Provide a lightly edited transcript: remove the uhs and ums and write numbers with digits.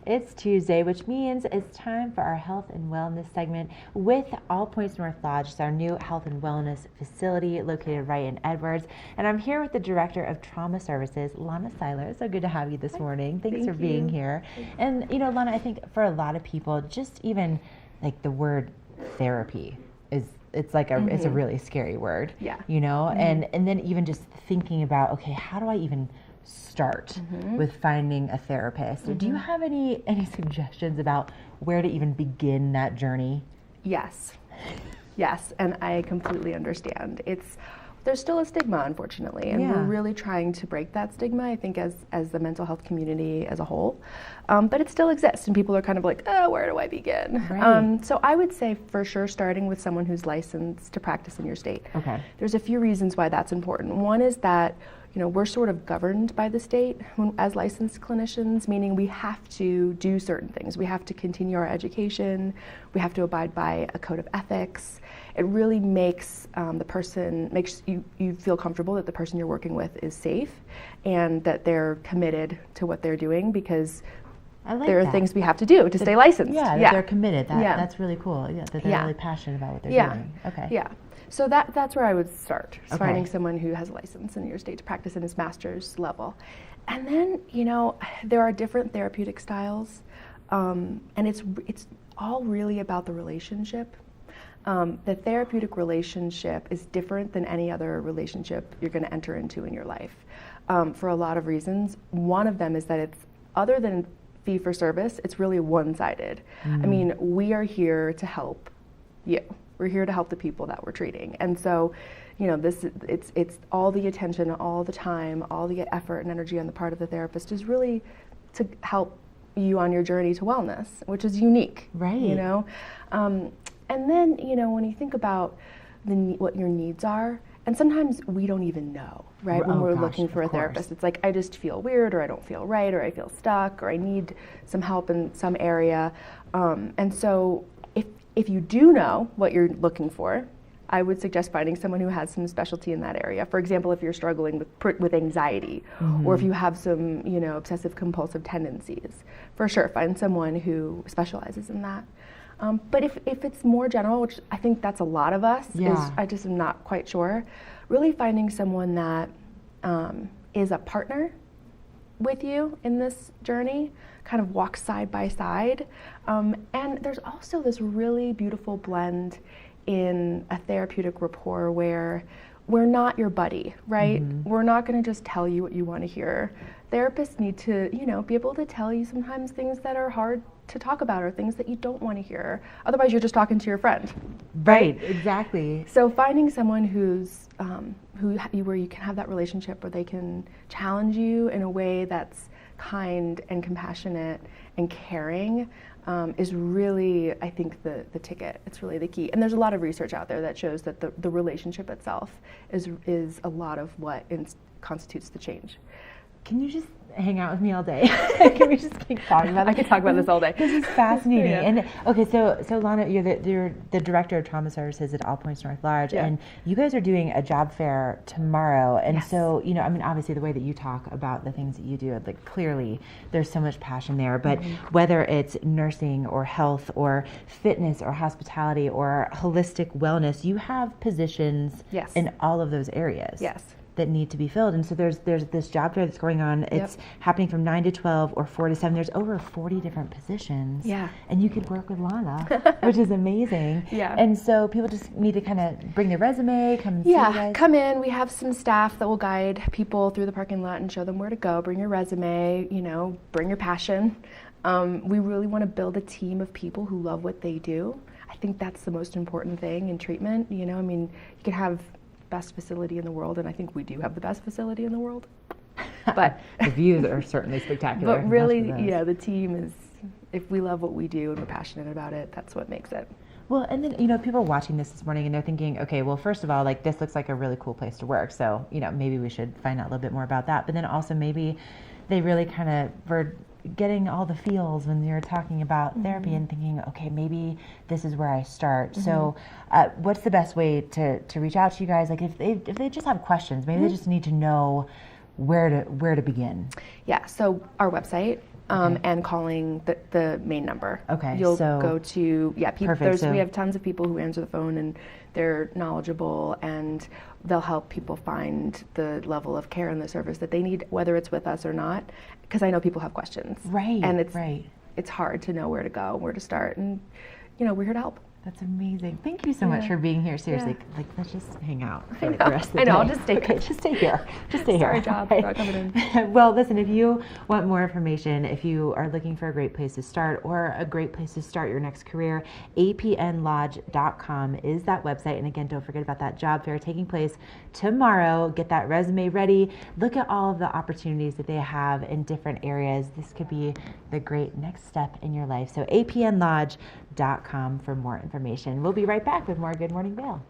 It's Tuesday, which means it's time for our health and wellness segment with All Points North Lodge. It's our new health and wellness facility located right in Edwards. And I'm here with the Director of Trauma Services, Lama Siler. So good to have you this morning. Thanks for being here. And, you know, Lana, I think for a lot of people, just even like the word therapy it's like it's a really scary word. Yeah. You know, and then even just thinking about, okay, how do I even start with finding a therapist? Do you have any suggestions about where to even begin that journey? Yes, and I completely understand. There's still a stigma, unfortunately, and we're really trying to break that stigma, I think, as the mental health community as a whole. But it still exists, and people are kind of like, oh, where do I begin? Right. So I would say, for sure, starting with someone who's licensed to practice in your state. Okay. There's a few reasons why that's important. One is that, you know, we're sort of governed by the state as licensed clinicians, meaning we have to do certain things. We have to continue our education. We have to abide by a code of ethics. It really makes makes you feel comfortable that the person you're working with is safe and that they're committed to what they're doing, because there are things we have to do to stay licensed. That they're committed. That's really cool. Yeah, that they're really passionate about what they're doing. Okay. Yeah. So that's where I would start, finding someone who has a license in your state to practice in his master's level. And then, you know, there are different therapeutic styles, and it's all really about the relationship. The therapeutic relationship is different than any other relationship you're going to enter into in your life, for a lot of reasons. One of them is that it's, other than fee for service, it's really one-sided. I mean, we are here to help you. We're here to help the people that we're treating. And so, you know, it's all the attention, all the time, all the effort and energy on the part of the therapist is really to help you on your journey to wellness, which is unique. Right. You know? And then, you know, when you think about what your needs are, and sometimes we don't even know, right? When we're looking for a therapist, it's like, I just feel weird, or I don't feel right, or I feel stuck, or I need some help in some area. And so if you do know what you're looking for, I would suggest finding someone who has some specialty in that area. For example, if you're struggling with anxiety, or if you have some, you know, obsessive compulsive tendencies, for sure, find someone who specializes in that. But if it's more general, which I think that's a lot of us, I just am not quite sure, really finding someone that is a partner with you in this journey, kind of walk side by side. And there's also this really beautiful blend in a therapeutic rapport where we're not your buddy, right? We're not going to just tell you what you want to hear. Therapists need to, you know, be able to tell you sometimes things that are hard to talk about, or things that you don't want to hear. Otherwise, you're just talking to your friend. Right, exactly. So finding someone who's where you can have that relationship where they can challenge you in a way that's kind and compassionate and caring is really, I think, the ticket. It's really the key. And there's a lot of research out there that shows that the relationship itself is a lot of what constitutes the change. Can you just hang out with me all day? Can we just keep talking about this? I could talk about this all day. This is fascinating. And okay, so Lana, you're the Director of Trauma Services at All Points North Lodge, and you guys are doing a job fair tomorrow. And so, you know, I mean, obviously the way that you talk about the things that you do, like clearly there's so much passion there, but whether it's nursing or health or fitness or hospitality or holistic wellness, you have positions in all of those areas. Yes. That need to be filled. And so there's this job fair that's going on. It's happening from 9 to 12 or 4 to 7. There's over 40 different positions. Yeah. And you could work with Lana, which is amazing. Yeah. And so people just need to kind of bring their resume, come see you guys. Come in. We have some staff that will guide people through the parking lot and show them where to go. Bring your resume, you know, bring your passion. We really want to build a team of people who love what they do. I think that's the most important thing in treatment. You know, I mean, you can have best facility in the world, and I think we do have the best facility in the world. But the views are certainly spectacular. But really, the team is, if we love what we do and we're passionate about it, that's what makes it. Well, and then, you know, people are watching this morning and they're thinking, okay, well, first of all, like, this looks like a really cool place to work. So, you know, maybe we should find out a little bit more about that. But then also maybe they really kind of were getting all the feels when you're talking about therapy and thinking, okay, maybe this is where I start. So what's the best way to reach out to you guys? Like if they just have questions, maybe they just need to know where to begin. Yeah, so our website, and calling the main number. Okay. You'll go to, perfect. We have tons of people who answer the phone, and they're knowledgeable, and they'll help people find the level of care and the service that they need, whether it's with us or not, because I know people have questions. Right. And it's hard to know where to go, where to start, and we're here to help. That's amazing. Thank you so much for being here. Seriously, let's just hang out for the rest of the day. I know, I'll just stay here. Okay, just stay here. Just stay here. Sorry, job, not coming in. Well, listen, if you want more information, if you are looking for a great place to start or a great place to start your next career, apnlodge.com is that website. And again, don't forget about that job fair taking place tomorrow. Get that resume ready. Look at all of the opportunities that they have in different areas. This could be the great next step in your life. So apnlodge.com for more information. We'll be right back with more Good Morning Vail.